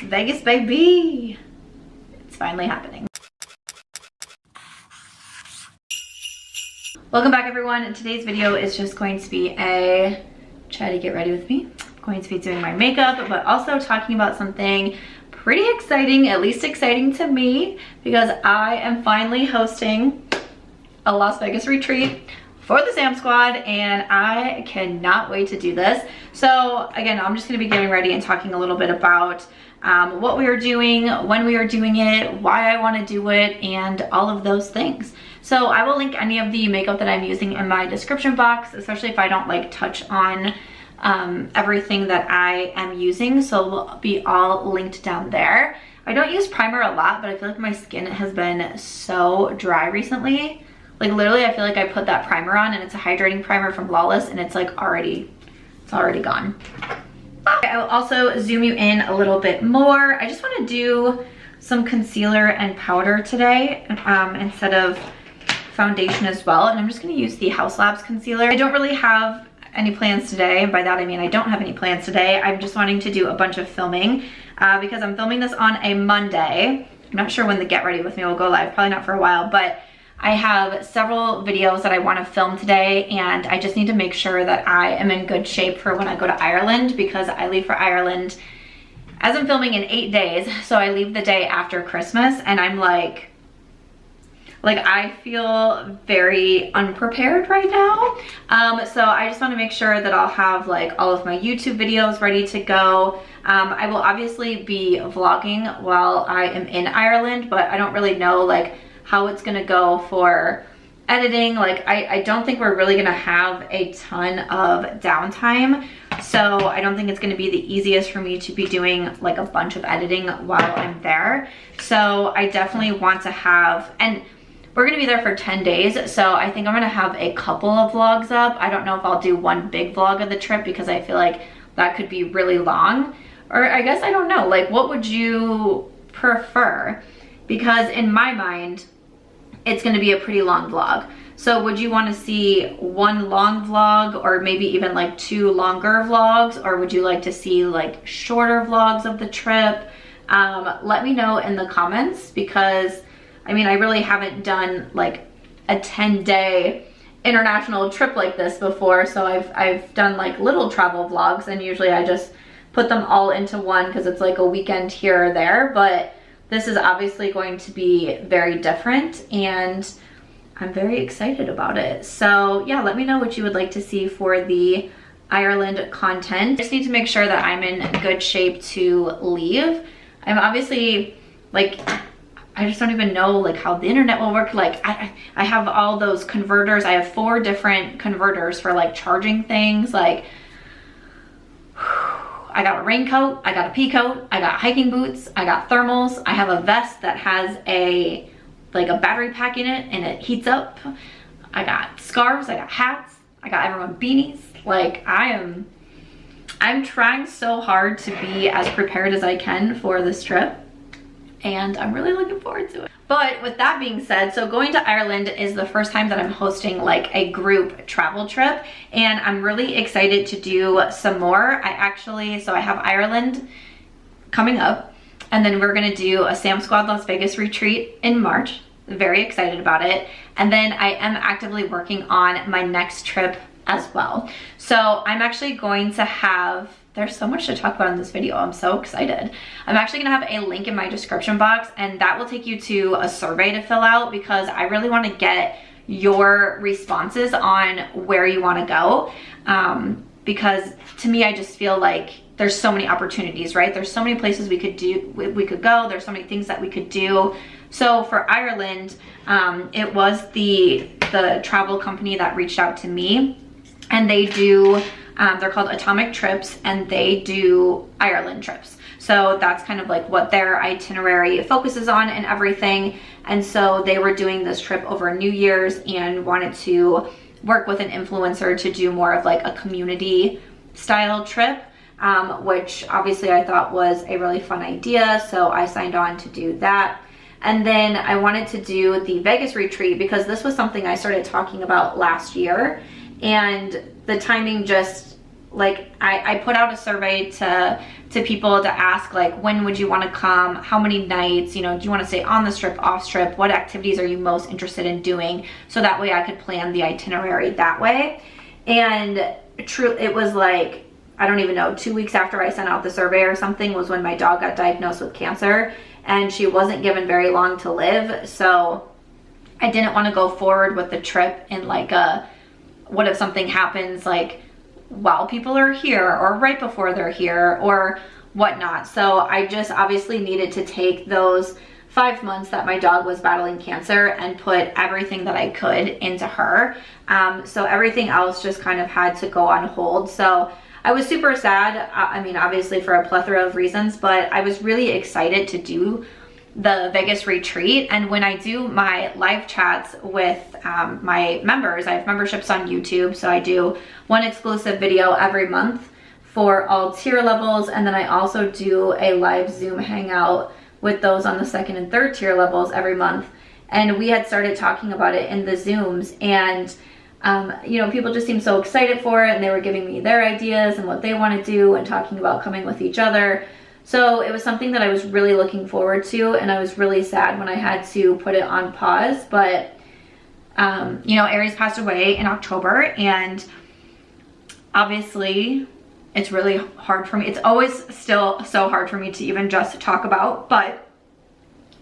Vegas, baby. It's finally happening. Welcome back, everyone. And today's video is just going to be a try to get ready with me. I'm going to be doing my makeup, but also talking about something pretty exciting, at least exciting to me, because I am finally hosting a Las Vegas retreat for the Sam Squad, and I cannot wait to do this. So again, I'm just going to be getting ready and talking a little bit about what we are doing, when we are doing it, why I want to do it, and all of those things. So I will link any of the makeup that I'm using in my description box, especially if I don't like touch on everything that I am using. So it will be all linked down there. I don't use primer a lot, but I feel like my skin has been so dry recently. Like literally, I feel like I put that primer on and it's a hydrating primer from Lawless and it's like already gone. I will also zoom you in a little bit more. I just want to do some concealer and powder today instead of foundation as well. And I'm just going to use the Haus concealer. I don't really have any plans today. And by that I mean I don't have any plans today. I'm just wanting to do a bunch of filming because I'm filming this on a Monday. I'm not sure when the Get Ready With Me will go live. Probably not for a while, but I have several videos that I want to film today, and I just need to make sure that I am in good shape for when I go to Ireland, because I leave for Ireland as I'm filming in 8 days. So I leave the day after Christmas, and I'm like I feel very unprepared right now. So I just want to make sure that I'll have like all of my YouTube videos ready to go. I will obviously be vlogging while I am in Ireland, but I don't really know like how it's gonna go for editing. Like I don't think we're really gonna have a ton of downtime, so I don't think it's gonna be the easiest for me to be doing like a bunch of editing while I'm there. So I definitely want to have, and we're gonna be there for 10 days, so I think I'm gonna have a couple of vlogs up. I don't know if I'll do one big vlog of the trip because I feel like that could be really long, or I guess I don't know, like what would you prefer? Because in my mind, it's gonna be a pretty long vlog. So would you wanna see one long vlog, or maybe even like 2 longer vlogs? Or would you like to see like shorter vlogs of the trip? Let me know in the comments, because I mean, I really haven't done like a 10-day international trip like this before. So I've done like little travel vlogs, and usually I just put them all into one because it's like a weekend here or there. But this is obviously going to be very different, and I'm very excited about it. So yeah, let me know what you would like to see for the Ireland content. I just need to make sure that I'm in good shape to leave. I'm obviously like, I just don't even know like how the internet will work. Like I have all those converters. I have 4 different converters for like charging things. Like I got a raincoat, I got a pea coat, I got hiking boots, I got thermals, I have a vest that has a battery pack in it and it heats up. I got scarves, I got hats, I got everyone beanies. Like I'm trying so hard to be as prepared as I can for this trip, and I'm really looking forward to it. But with that being said, so going to Ireland is the first time that I'm hosting like a group travel trip, and I'm really excited to do some more. So I have Ireland coming up, and then we're gonna do a Sam Squad Las Vegas retreat in March. Very excited about it. And then I am actively working on my next trip as well. So I'm actually going to have, there's so much to talk about in this video. I'm so excited. I'm actually gonna have a link in my description box, and that will take you to a survey to fill out, because I really wanna get your responses on where you wanna go. Because to me, I just feel like there's so many opportunities, right? There's so many places we could go. There's so many things that we could do. So for Ireland, it was the travel company that reached out to me, and they do, they're called Atomic Trips, and they do Ireland trips. So that's kind of like what their itinerary focuses on and everything. And so they were doing this trip over New Year's and wanted to work with an influencer to do more of like a community style trip, which obviously I thought was a really fun idea. So I signed on to do that. And then I wanted to do the Vegas retreat because this was something I started talking about last year, and the timing just like I put out a survey to people to ask, like, when would you want to come, how many nights, you know, do you want to stay on the strip, off strip, what activities are you most interested in doing, so that way I could plan the itinerary that way. And it was like, I don't even know, 2 weeks after I sent out the survey or something was when my dog got diagnosed with cancer, and she wasn't given very long to live. So I didn't want to go forward with the trip in like a, what if something happens like while people are here or right before they're here or whatnot. So I just obviously needed to take those 5 months that my dog was battling cancer and put everything that I could into her. So everything else just kind of had to go on hold. So I was super sad. I mean, obviously for a plethora of reasons, but I was really excited to do the Vegas retreat. And when I do my live chats with my members, I have memberships on YouTube, so I do one exclusive video every month for all tier levels, and then I also do a live Zoom hangout with those on the 2nd and 3rd tier levels every month. And we had started talking about it in the Zooms, and you know, people just seemed so excited for it, and they were giving me their ideas and what they want to do and talking about coming with each other. So it was something that I was really looking forward to, and I was really sad when I had to put it on pause. But you know, Aries passed away in October, and obviously it's really hard for me. It's always still so hard for me to even just talk about, but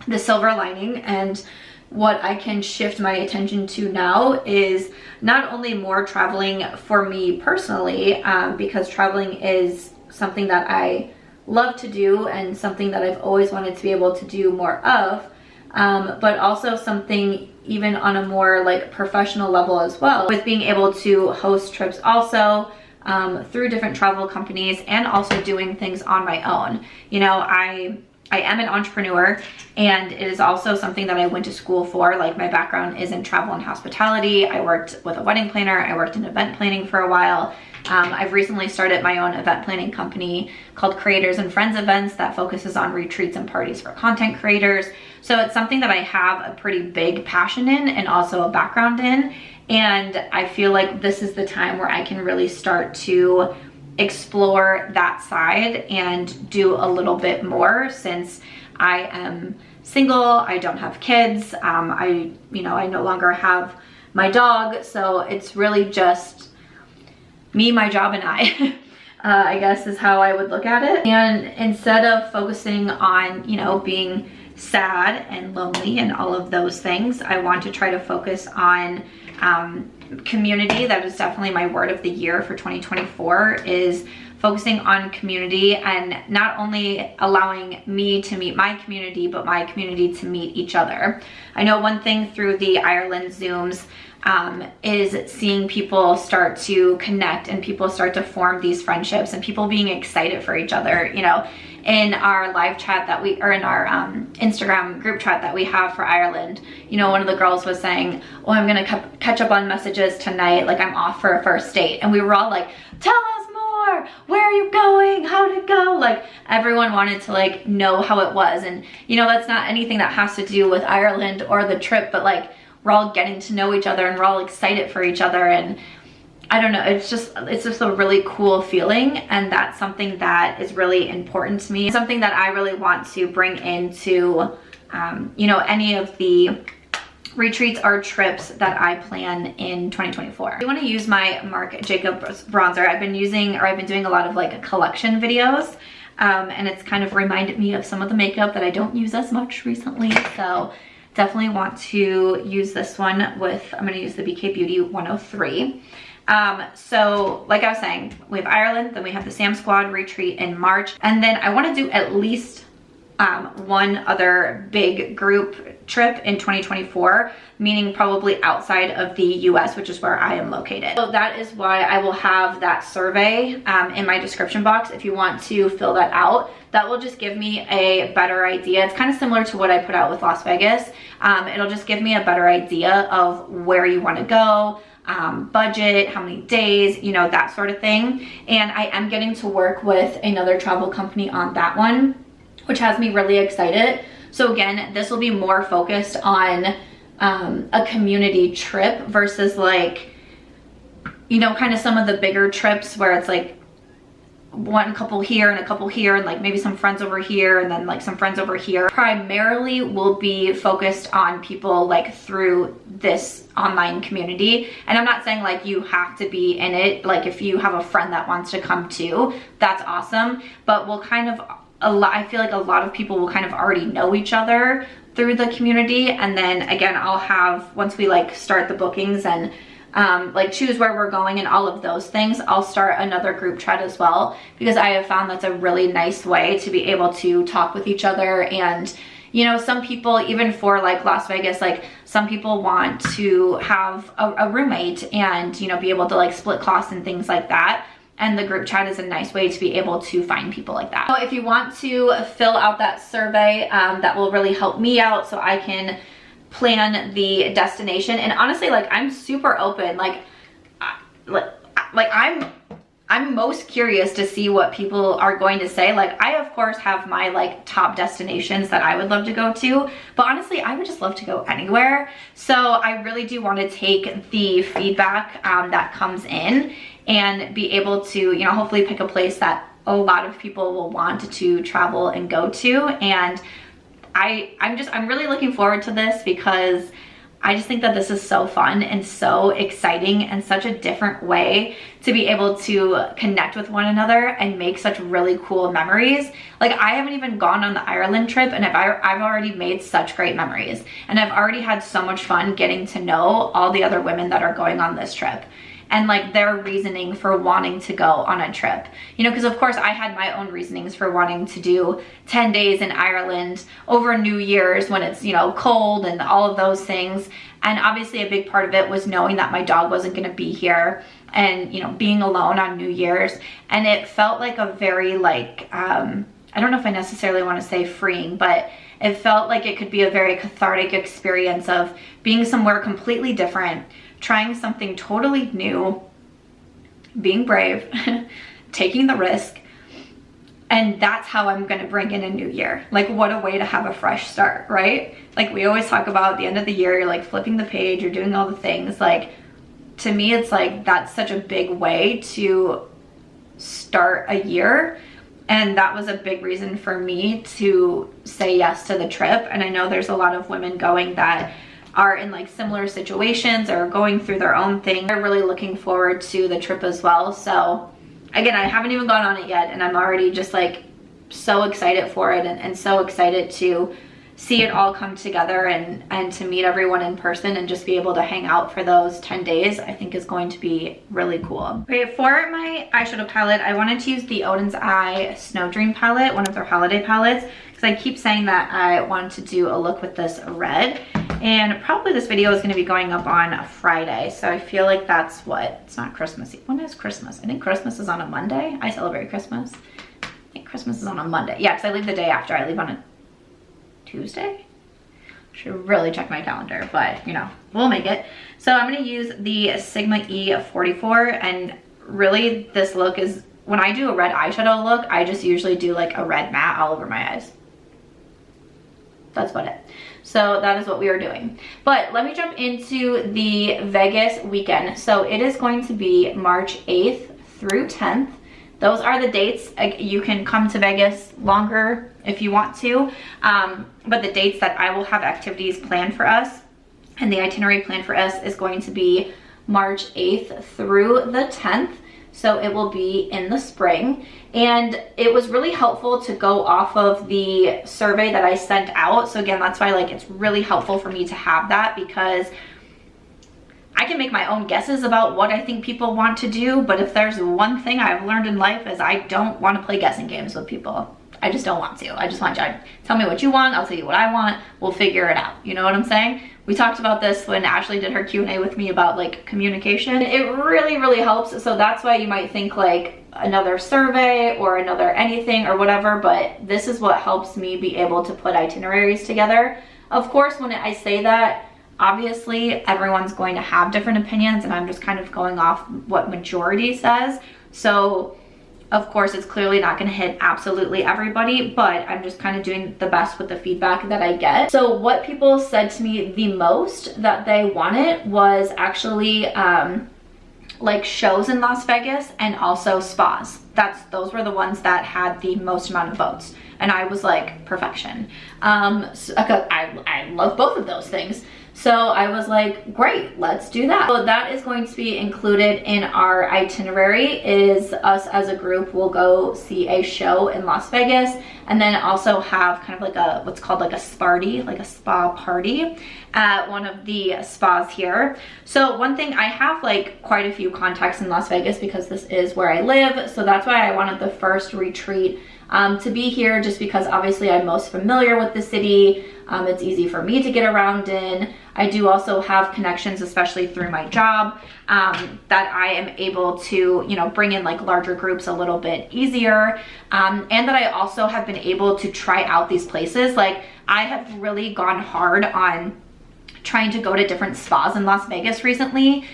the silver lining and what I can shift my attention to now is not only more traveling for me personally, because traveling is something that I love to do and something that I've always wanted to be able to do more of, but also something even on a more like professional level as well, with being able to host trips also through different travel companies, and also doing things on my own. You know, I am an entrepreneur, and it is also something that I went to school for. Like, my background is in travel and hospitality. I worked with a wedding planner. I worked in event planning for a while. I've recently started my own event planning company called Creators and Friends Events that focuses on retreats and parties for content creators. So it's something that I have a pretty big passion in and also a background in. And I feel like this is the time where I can really start to explore that side and do a little bit more, since I am single, I don't have kids, I no longer have my dog, so it's really just me, my job, and I guess is how I would look at it. And instead of focusing on, you know, being sad and lonely and all of those things, I want to try to focus on community. That is definitely my word of the year for 2024, is focusing on community, and not only allowing me to meet my community, but my community to meet each other. I know one thing through the Ireland Zooms is seeing people start to connect and people start to form these friendships and people being excited for each other. You know, in our live chat that we, or in our Instagram group chat that we have for Ireland, you know, one of the girls was saying, oh, I'm gonna catch up on messages tonight, like I'm off for a first date. And we were all like, tell us more, where are you going, how did it go? Like, everyone wanted to like know how it was. And you know, that's not anything that has to do with Ireland or the trip, but like, we're all getting to know each other and we're all excited for each other. And I don't know, it's just a really cool feeling, and that's something that is really important to me. Something that I really want to bring into, you know, any of the retreats or trips that I plan in 2024. I want to use my Marc Jacobs bronzer. I've been doing a lot of like collection videos, and it's kind of reminded me of some of the makeup that I don't use as much recently. So definitely want to use this one with, I'm going to use the BK Beauty 103. So like I was saying, we have Ireland, then we have the Sam Squad retreat in March, and then I want to do at least one other big group trip in 2024, meaning probably outside of the US, which is where I am located. So that is why I will have that survey in my description box if you want to fill that out. That will just give me a better idea. It's kind of similar to what I put out with Las Vegas. It'll just give me a better idea of where you want to go, budget, how many days, you know, that sort of thing. And I am getting to work with another travel company on that one, which has me really excited. So again, this will be more focused on a community trip versus like, you know, kind of some of the bigger trips where it's like one couple here and a couple here, and like maybe some friends over here, and then like some friends over here. Primarily will be focused on people like through this online community. And I'm not saying like you have to be in it. Like if you have a friend that wants to come too, that's awesome. But we'll kind of, I feel like a lot of people will kind of already know each other through the community. And then again, I'll have, once we like start the bookings and like choose where we're going and all of those things, I'll start another group chat as well, because I have found that's a really nice way to be able to talk with each other. And you know, some people, even for like Las Vegas, like some people want to have a roommate and, you know, be able to like split costs and things like that. And the group chat is a nice way to be able to find people like that. So if you want to fill out that survey, that will really help me out so I can plan the destination. And honestly, like I'm super open. Like I'm most curious to see what people are going to say. Like I of course have my like top destinations that I would love to go to, but honestly I would just love to go anywhere. So I really do want to take the feedback that comes in and be able to, you know, hopefully pick a place that a lot of people will want to travel and go to. And I'm really looking forward to this, because I just think that this is so fun and so exciting and such a different way to be able to connect with one another and make such really cool memories. Like I haven't even gone on the Ireland trip, and I've already made such great memories, and I've already had so much fun getting to know all the other women that are going on this trip and like their reasoning for wanting to go on a trip. You know, because of course I had my own reasonings for wanting to do 10 days in Ireland over New Year's when it's, you know, cold and all of those things. And obviously a big part of it was knowing that my dog wasn't gonna be here and, you know, being alone on New Year's. And it felt like a very like, I don't know if I necessarily want to say freeing, but it felt like it could be a very cathartic experience of being somewhere completely different, trying something totally new, being brave, taking the risk. And that's how I'm gonna bring in a new year. Like what a way to have a fresh start, right? Like we always talk about at the end of the year, you're like flipping the page, you're doing all the things. Like to me, it's like that's such a big way to start a year. And that was a big reason for me to say yes to the trip. And I know there's a lot of women going that are in like similar situations or going through their own thing. They're really looking forward to the trip as well. So again, I haven't even gone on it yet, and I'm already just like so excited for it and so excited to see it all come together and to meet everyone in person and just be able to hang out for those 10 days, I think is going to be really cool. Okay, for my eyeshadow palette, I wanted to use the Oden's Eye Snow Dream palette, one of their holiday palettes, because I keep saying that I wanted to do a look with this red. And probably this video is going to be going up on a Friday, so I feel like that's what, it's not Christmas. When is Christmas? I think Christmas is on a Monday. I celebrate Christmas. I think Christmas is on a Monday. Yeah, because I leave the day after. I leave on a Tuesday? Should really check my calendar, but you know, we'll make it. So I'm going to use the Sigma E44, and really this look is, when I do a red eyeshadow look, I just usually do like a red matte all over my eyes. That's about it. So that is what we are doing. But let me jump into the Vegas weekend. So it is going to be March 8th through 10th. Those are the dates. You can come to Vegas longer if you want to, but the dates that I will have activities planned for us and the itinerary planned for us is going to be March 8th through the 10th. So it will be in the spring. And it was really helpful to go off of the survey that I sent out. So again, that's why like it's really helpful for me to have that, because I can make my own guesses about what I think people want to do, but if there's one thing I've learned in life is I don't want to play guessing games with people. I just don't want to. I just want you to tell me what you want, I'll tell you what I want, we'll figure it out. You know what I'm saying? We talked about this when Ashley did her Q&A with me about like communication. It really, really helps. So that's why you might think like another survey or another anything or whatever, but this is what helps me be able to put itineraries together. Of course, when I say that, obviously everyone's going to have different opinions, and I'm just kind of going off what majority says. So of course it's clearly not going to hit absolutely everybody, but I'm just kind of doing the best with the feedback that I get. So what people said to me the most that they wanted was actually like shows in Las Vegas and also spas. Those were the ones that had the most amount of votes. And I was like, perfection. So, I love both of those things. So I was like, great, let's do that. So that is going to be included in our itinerary, is us as a group will go see a show in Las Vegas, and then also have kind of like a, what's called like a sparty, like a spa party at one of the spas here. So one thing, I have like quite a few contacts in Las Vegas because this is where I live. So that's why I wanted the first retreat to be here, just because obviously I'm most familiar with the city. It's easy for me to get around in. I do also have connections, especially through my job, that I am able to, you know, bring in like larger groups a little bit easier. And that I also have been able to try out these places. Like, I have really gone hard on trying to go to different spas in Las Vegas recently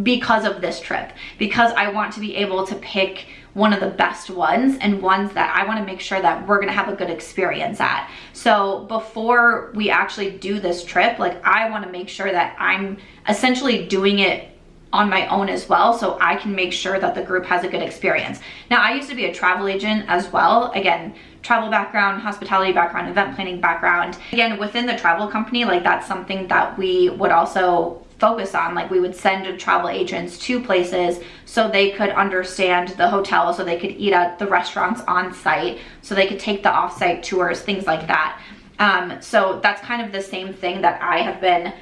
because of this trip, because I want to be able to pick one of the best ones and ones that I want to make sure that we're going to have a good experience at. So before we actually do this trip, like, I want to make sure that I'm essentially doing it on my own as well, so I can make sure that the group has a good experience. Now, I used to be a travel agent as well. Again, travel background, hospitality background, event planning background. Again, within the travel company, like, that's something that we would also focus on. Like, we would send travel agents to places so they could understand the hotel, so they could eat at the restaurants on site, so they could take the off-site tours, things like that. So that's kind of the same thing that I have been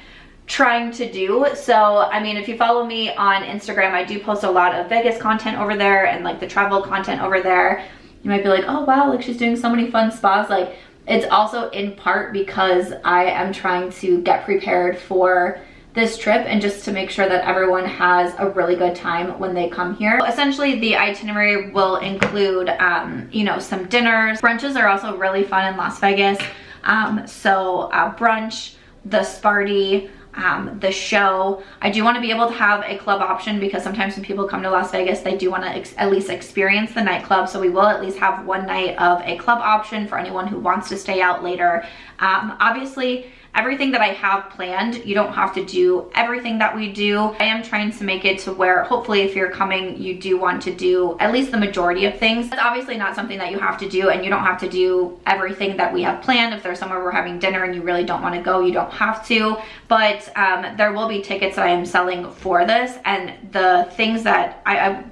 trying to do. So I mean, if you follow me on Instagram, I do post a lot of Vegas content over there and like the travel content over there. You might be like, oh wow, like she's doing so many fun spas. Like, it's also in part because I am trying to get prepared for this trip and just to make sure that everyone has a really good time when they come here. Essentially, the itinerary will include, you know, some dinners. Brunches are also really fun in Las Vegas. Brunch, the sparty, the show. I do want to be able to have a club option because sometimes when people come to Las Vegas, they do want to at least experience the nightclub. So we will at least have one night of a club option for anyone who wants to stay out later. Obviously, everything that I have planned, you don't have to do everything that we do. I am trying to make it to where hopefully if you're coming, you do want to do at least the majority of things. It's obviously not something that you have to do, and you don't have to do everything that we have planned. If there's somewhere we're having dinner and you really don't want to go, you don't have to. But there will be tickets that I am selling for this, and the things that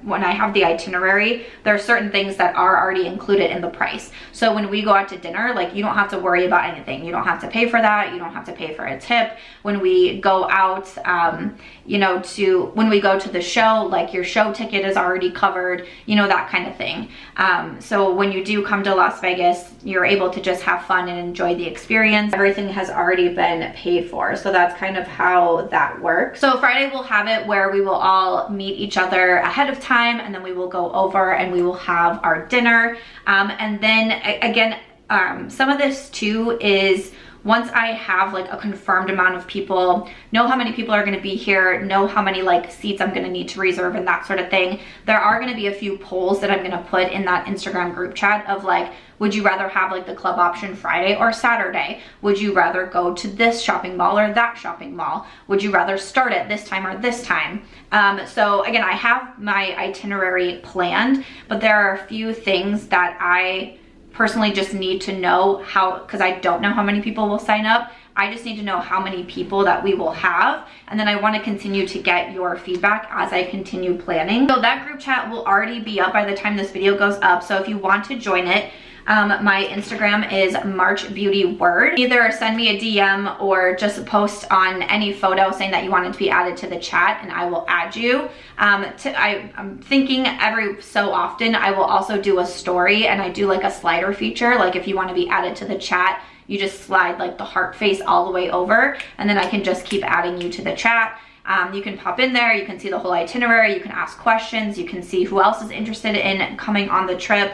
when I have the itinerary, there are certain things that are already included in the price. So when we go out to dinner, like, you don't have to worry about anything. You don't have to pay for that. You don't have to pay for a tip. When we go out, you know, when we go to the show, like, your show ticket is already covered, you know, that kind of thing. So when you do come to Las Vegas, you're able to just have fun and enjoy the experience. Everything has already been paid for. So that's kind of how that works. So Friday we'll have it where we will all meet each other ahead of time, and then we will go over and we will have our dinner. And then again, some of this too is, once I have like a confirmed amount of people, know how many people are gonna be here, know how many like seats I'm gonna need to reserve and that sort of thing, there are gonna be a few polls that I'm gonna put in that Instagram group chat of like, would you rather have like the club option Friday or Saturday? Would you rather go to this shopping mall or that shopping mall? Would you rather start at this time or this time? So again, I have my itinerary planned, but there are a few things that I personally just need to know how, because I don't know how many people will sign up. I just need to know how many people that we will have, and then I want to continue to get your feedback as I continue planning. So that group chat will already be up by the time this video goes up, so if you want to join it, my Instagram is MARCHBEAUTY. Either send me a DM or just post on any photo saying that you wanted to be added to the chat, and I will add you. I'm thinking every so often I will also do a story, and I do like a slider feature. Like, if you want to be added to the chat, you just slide like the heart face all the way over, and then I can just keep adding you to the chat. You can pop in there, you can see the whole itinerary, you can ask questions, you can see who else is interested in coming on the trip,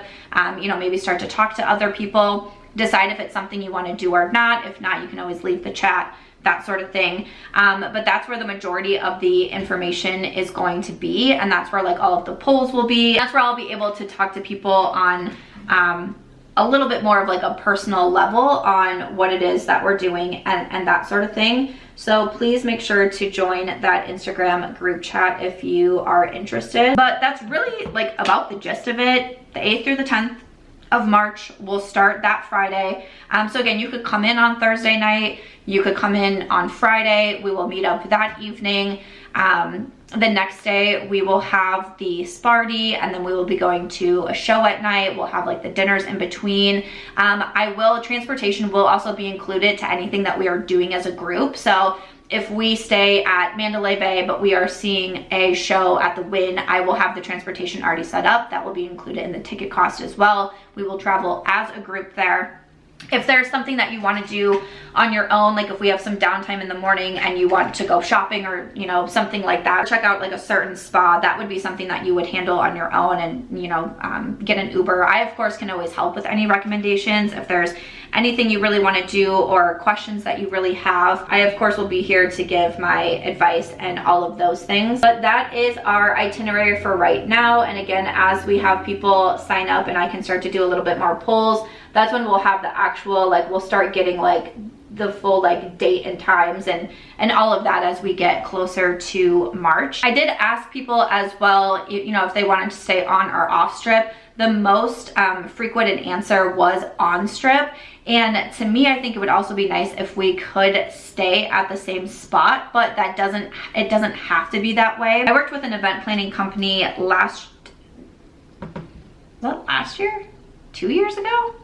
you know, maybe start to talk to other people, decide if it's something you want to do or not. If not, you can always leave the chat, that sort of thing. But that's where the majority of the information is going to be, and that's where like all of the polls will be. That's where I'll be able to talk to people on a little bit more of like a personal level on what it is that we're doing and that sort of thing. So please make sure to join that Instagram group chat if you are interested. But that's really like about the gist of it. The 8th through the 10th of March will start that Friday. So again, you could come in on Thursday night, you could come in on Friday, we will meet up that evening. The next day we will have the Sparty, and then we will be going to a show at night. We'll have like the dinners in between. Transportation will also be included to anything that we are doing as a group. So if we stay at Mandalay Bay, but we are seeing a show at the Wynn, I will have the transportation already set up. That will be included in the ticket cost as well. We will travel as a group there. If there's something that you want to do on your own, like if we have some downtime in the morning and you want to go shopping or, you know, something like that, check out like a certain spa, that would be something that you would handle on your own and, you know, get an Uber. I, of course, can always help with any recommendations. If there's anything you really want to do or questions that you really have, I, of course, will be here to give my advice and all of those things. But that is our itinerary for right now. And again, as we have people sign up and I can start to do a little bit more polls, that's when we'll have the actual, like, we'll start getting like the full like date and times and all of that as we get closer to March. I did ask people as well, you know, if they wanted to stay on or off strip. The most frequent answer was on strip. And to me, I think it would also be nice if we could stay at the same spot, but it doesn't have to be that way. I worked with an event planning company last year? 2 years ago?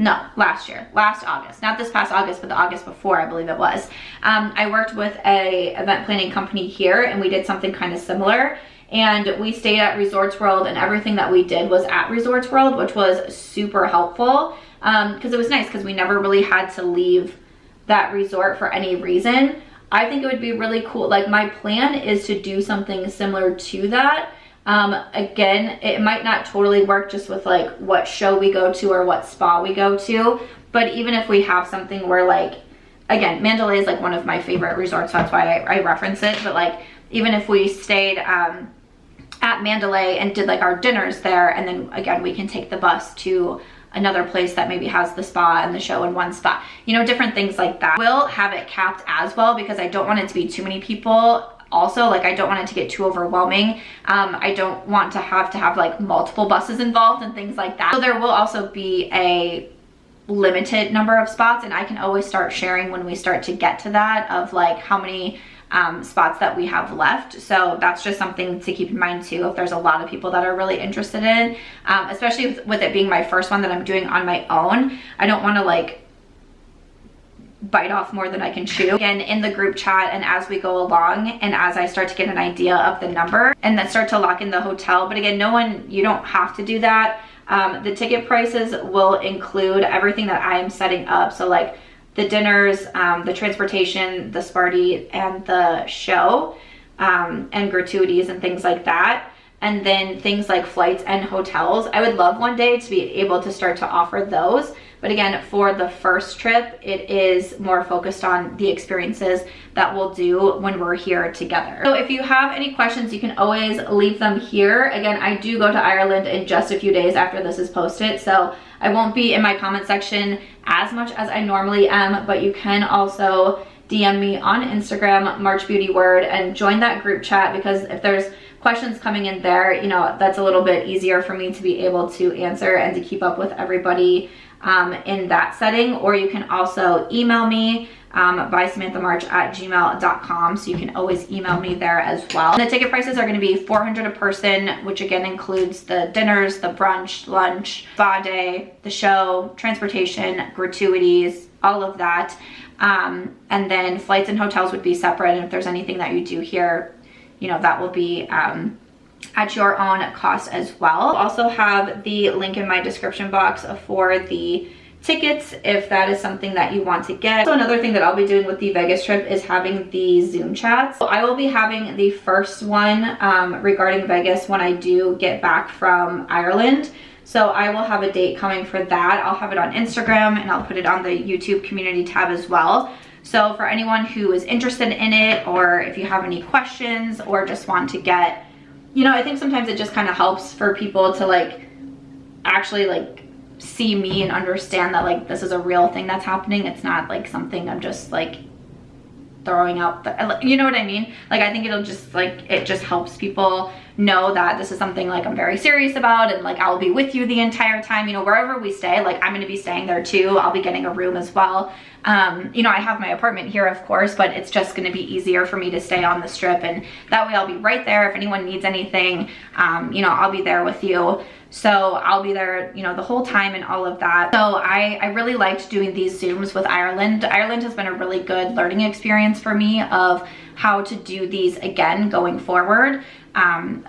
No, last year, last August, not this past August, but the August before, I believe it was. I worked with a event planning company here and we did something kind of similar. And we stayed at Resorts World and everything that we did was at Resorts World, which was super helpful because it was nice because we never really had to leave that resort for any reason. I think it would be really cool. Like, my plan is to do something similar to that. Again, it might not totally work just with like what show we go to or what spa we go to, but even if we have something where, like, again, Mandalay is like one of my favorite resorts, so that's why I reference it, but like even if we stayed at Mandalay and did like our dinners there, and then again we can take the bus to another place that maybe has the spa and the show in one spot, you know, different things like that. We'll have it capped as well because I don't want it to be too many people. Also, like, I don't want it to get too overwhelming. I don't want to have like multiple buses involved and things like that. So there will also be a limited number of spots, and I can always start sharing when we start to get to that of like how many spots that we have left. So that's just something to keep in mind too, if there's a lot of people that are really interested in, especially with it being my first one that I'm doing on my own. I don't want to like bite off more than I can chew. Again, in the group chat, and as we go along and as I start to get an idea of the number and then start to lock in the hotel. But again, you don't have to do that. The ticket prices will include everything that I am setting up. So like the dinners, the transportation, the Sparty, and the show, and gratuities and things like that. And then things like flights and hotels. I would love one day to be able to start to offer those. But again, for the first trip, it is more focused on the experiences that we'll do when we're here together. So if you have any questions, you can always leave them here. Again, I do go to Ireland in just a few days after this is posted, so I won't be in my comment section as much as I normally am, but you can also DM me on Instagram, MarchBeautyWord, and join that group chat, because if there's questions coming in there, you know, that's a little bit easier for me to be able to answer and to keep up with everybody in that setting. Or you can also email me by samanthamarch@gmail.com, so you can always email me there as well. And the ticket prices are going to be $400 a person, which again includes the dinners, the brunch, lunch, spa day, the show, transportation, gratuities, all of that. And then flights and hotels would be separate, and if there's anything that you do here, you know, that will be at your own cost as well. I'll also have the link in my description box for the tickets if that is something that you want to get. So another thing that I'll be doing with the Vegas trip is having the Zoom chats. So I will be having the first one regarding Vegas when I do get back from Ireland. So I will have a date coming for that. I'll have it on Instagram and I'll put it on the YouTube community tab as well. So for anyone who is interested in it, or if you have any questions or just want to get, you know, I think sometimes it just kind of helps for people to like actually like see me and understand that like this is a real thing that's happening. It's not like something I'm just like throwing out the, you know what I mean? Like I think it'll just like, it just helps people know that this is something like I'm very serious about, and like I'll be with you the entire time, you know, wherever we stay. Like I'm gonna be staying there too. I'll be getting a room as well. You know, I have my apartment here of course, but it's just gonna be easier for me to stay on the Strip, and that way I'll be right there if anyone needs anything. You know, I'll be there with you. So I'll be there, you know, the whole time and all of that. So I really liked doing these Zooms with Ireland. Ireland has been a really good learning experience for me of how to do these again going forward.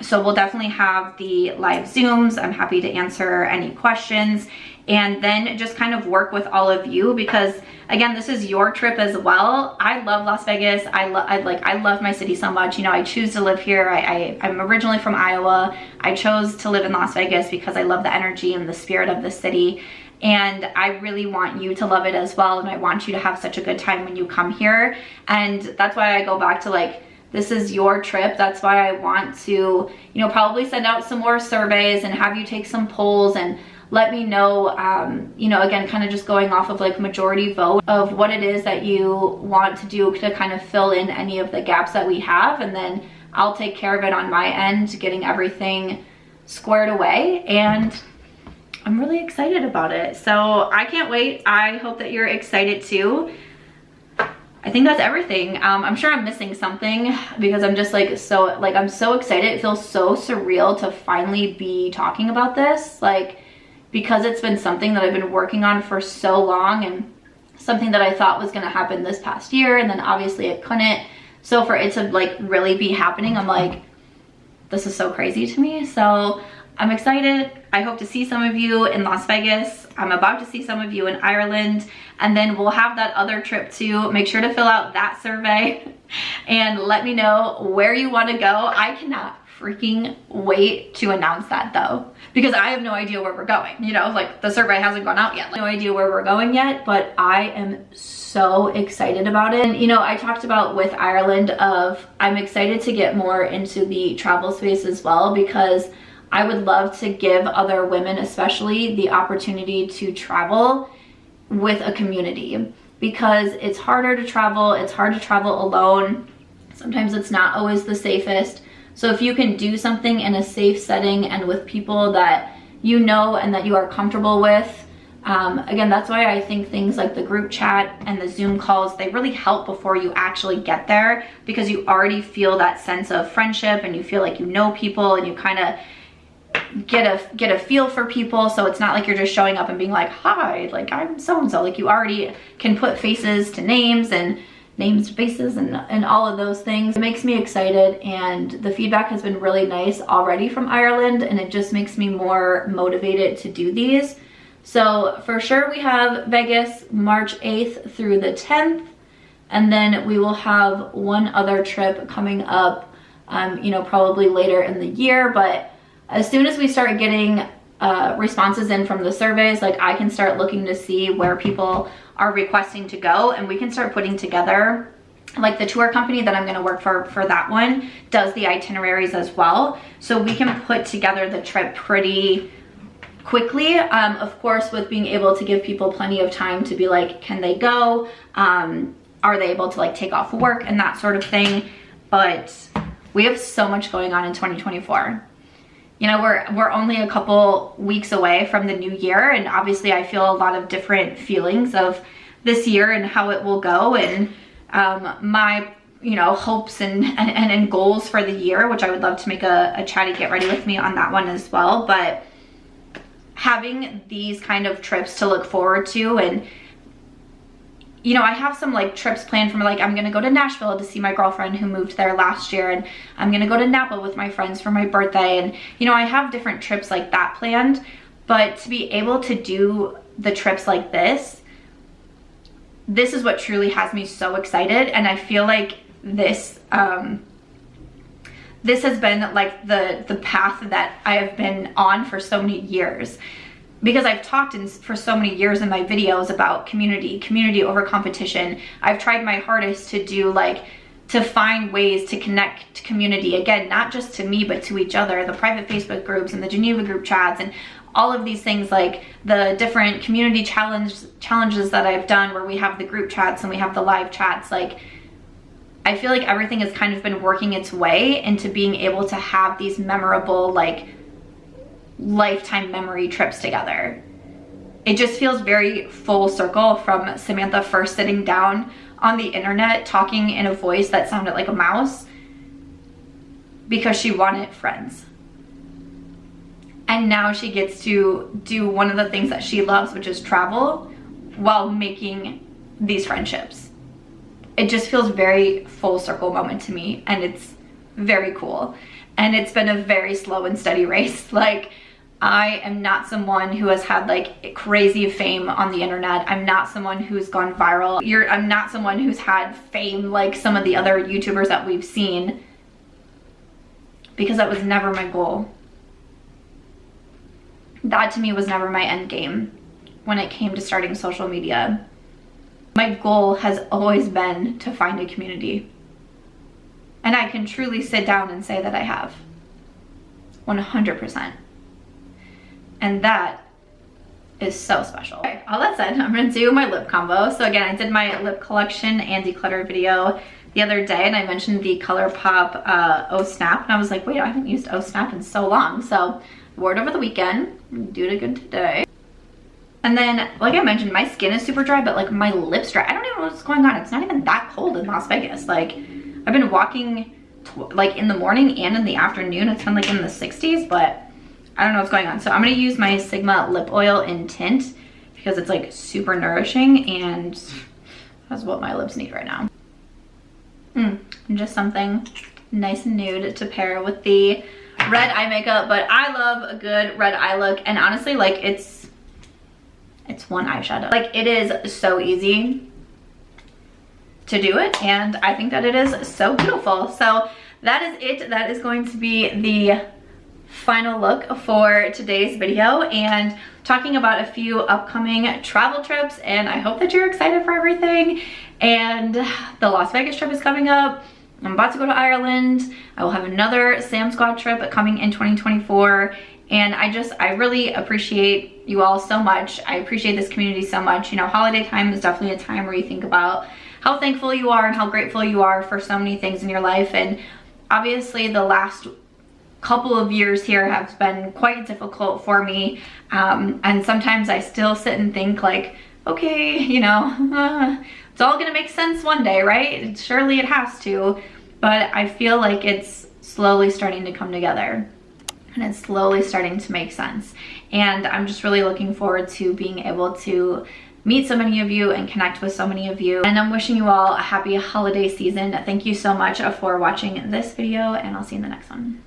So we'll definitely have the live Zooms. I'm happy to answer any questions, and then just kind of work with all of you, because again, this is your trip as well. I love Las Vegas. I love my city so much. You know, I choose to live here. I'm originally from Iowa. I chose to live in Las Vegas because I love the energy and the spirit of the city. And I really want you to love it as well. And I want you to have such a good time when you come here. And that's why I go back to like, this is your trip. That's why I want to, you know, probably send out some more surveys and have you take some polls and let me know, you know, again, kind of just going off of like majority vote of what it is that you want to do to kind of fill in any of the gaps that we have. And then I'll take care of it on my end, getting everything squared away. And I'm really excited about it. So I can't wait. I hope that you're excited too. I think that's everything. I'm sure I'm missing something because I'm just like, I'm so excited. It feels so surreal to finally be talking about this. Like, because it's been something that I've been working on for so long, and something that I thought was gonna happen this past year, and then obviously it couldn't. So for it to like really be happening, I'm like, this is so crazy to me. So I'm excited. I hope to see some of you in Las Vegas. I'm about to see some of you in Ireland, and then we'll have that other trip too. Make sure to fill out that survey and let me know where you want to go. I cannot freaking wait to announce that though, because I have no idea where we're going. You know, like the survey hasn't gone out yet. Like, no idea where we're going yet, but I am so excited about it. And you know, I talked about with Ireland of I'm excited to get more into the travel space as well, because I would love to give other women especially the opportunity to travel with a community, because it's harder to travel. It's hard to travel alone. Sometimes it's not always the safest. So if you can do something in a safe setting and with people that you know and that you are comfortable with, again, that's why I think things like the group chat and the Zoom calls, they really help before you actually get there, because you already feel that sense of friendship and you feel like you know people and you kind of get a feel for people. So it's not like you're just showing up and being like, hi, like I'm so-and-so. Like you already can put faces to names and names to faces and all of those things. It makes me excited, and the feedback has been really nice already from Ireland, and it just makes me more motivated to do these. So for sure we have Vegas March 8th through the 10th, and then we will have one other trip coming up, you know, probably later in the year. But as soon as we start getting responses in from the surveys, like I can start looking to see where people are requesting to go, and we can start putting together, like the tour company that I'm going to work for that one does the itineraries as well. So we can put together the trip pretty quickly, of course, with being able to give people plenty of time to be like, can they go? Are they able to like take off work and that sort of thing? But we have so much going on in 2024. You know, we're only a couple weeks away from the new year, and obviously I feel a lot of different feelings of this year and how it will go, and my, you know, hopes and goals for the year, which I would love to make a chatty get ready with me on that one as well. But having these kind of trips to look forward to, and you know, I have some like trips planned from like, I'm gonna go to Nashville to see my girlfriend who moved there last year, and I'm gonna go to Napa with my friends for my birthday, and you know, I have different trips like that planned. But to be able to do the trips like this is what truly has me so excited. And I feel like this this has been like the path that I have been on for so many years, because I've talked for so many years in my videos about community over competition. I've tried my hardest to do like, to find ways to connect to community, again, not just to me, but to each other, the private Facebook groups and the Geneva group chats and all of these things, like the different community challenges that I've done where we have the group chats and we have the live chats, like I feel like everything has kind of been working its way into being able to have these memorable, like lifetime memory trips together. It just feels very full circle from Samantha first sitting down on the internet talking in a voice that sounded like a mouse because she wanted friends. And now she gets to do one of the things that she loves, which is travel, while making these friendships. It just feels very full circle moment to me, and it's very cool. And it's been a very slow and steady race. Like, I am not someone who has had like crazy fame on the internet. I'm not someone who's gone viral. I'm not someone who's had fame like some of the other YouTubers that we've seen, because that was never my goal. That to me was never my end game when it came to starting social media. My goal has always been to find a community. And I can truly sit down and say that I have. 100%. And that is so special. Okay, all that said, I'm gonna do my lip combo. So again, I did my lip collection and declutter video the other day, and I mentioned the Colourpop Oh Snap, and I was like, wait, I haven't used Oh Snap in so long. So I wore it over the weekend, do it again today. And then, like I mentioned, my skin is super dry, but like my lips dry. I don't even know what's going on. It's not even that cold in Las Vegas. Like, I've been walking like in the morning and in the afternoon. It's been like in the 60s, but I don't know what's going on. So I'm gonna use my Sigma lip oil in Tint because it's like super nourishing, and that's what my lips need right now. Just something nice and nude to pair with the red eye makeup, but I love a good red eye look, and honestly, like it's one eyeshadow. Like, it is so easy to do it, and I think that it is so beautiful. So that is it. That is going to be the final look for today's video, and talking about a few upcoming travel trips, and I hope that you're excited for everything. And the Las Vegas trip is coming up. I'm about to go to Ireland. I will have another Sam Squad trip coming in 2024. And I really appreciate you all so much. I appreciate this community so much. You know, holiday time is definitely a time where you think about how thankful you are and how grateful you are for so many things in your life. And obviously the last couple of years here have been quite difficult for me. And sometimes I still sit and think like, okay, you know, it's all gonna make sense one day, right? Surely it has to, but I feel like it's slowly starting to come together, and it's slowly starting to make sense. And I'm just really looking forward to being able to meet so many of you and connect with so many of you. And I'm wishing you all a happy holiday season. Thank you so much for watching this video, and I'll see you in the next one.